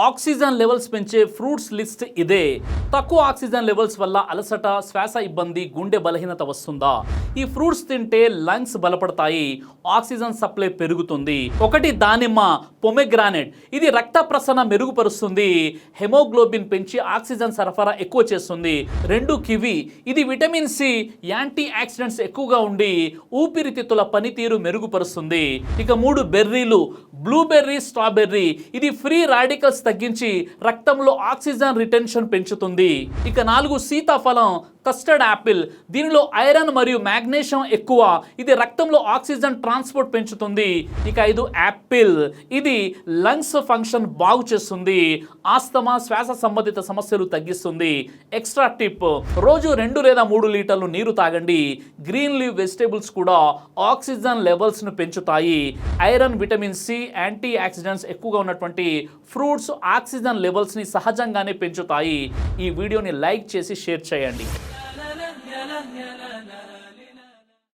Oxygen levels పెంచే fruits list ఇదే. తక్కువ ఆక్సిజన్ లెవెల్స్ వల్ల అలసట, శ్వాస ఇబ్బంది, గుండె బలహీనత వస్తుందా? ఈ ఫ్రూట్స్ తింటే లంగ్స్ బలపడతాయి, ఆక్సిజన్ సప్లై పెరుగుతుంది. ఒకటి దానిమ్మ, పొమెగ్రానెట్. ఇది రక్త ప్రసరణ మెరుగుపరుస్తుంది, హెమోగ్లోబిన్ పెంచి ఆక్సిజన్ సరఫరా ఎక్కువ చేస్తుంది. రెండు కివి. ఇది విటమిన్ సి, యాంటీ ఆక్సిడెంట్స్ ఎక్కువగా ఉండి ఊపిరితిత్తుల పనితీరు మెరుగుపరుస్తుంది. ఇక మూడు బెర్రీలు, బ్లూబెర్రీ, స్ట్రాబెర్రీ. ఇది ఫ్రీ రాడికల్స్ తగ్గించి రక్తంలో ఆక్సిజన్ రిటెన్షన్ పెంచుతుంది. ఇక 4 సీతాఫలం, కస్టర్డ్ యాపిల్. దీనిలో ఐరన్ మరియు మ్యాగ్నీషియం ఎక్కువ, ఇది రక్తంలో ఆక్సిజన్ ట్రాన్స్పోర్ట్ పెంచుతుంది. ఇక 5 యాపిల్. ఇది లంగ్స్ ఫంక్షన్ బాగు చేస్తుంది, ఆస్తమా, శ్వాస సంబంధిత సమస్యలు తగ్గిస్తుంది. ఎక్స్ట్రా టిప్, రోజు 2 లేదా 3 లీటర్లు నీరు తాగండి. గ్రీన్ లీవ్ వెజిటేబుల్స్ కూడా ఆక్సిజన్ లెవెల్స్ను పెంచుతాయి. Iron, vitamin C, antioxidants ఎక్కువగా ఉన్నటువంటి ఫ్రూట్స్ ఆక్సిజన్ లెవెల్స్ని సహజంగానే పెంచుతాయి. ఈ వీడియోని లైక్ చేసి షేర్ చేయండి.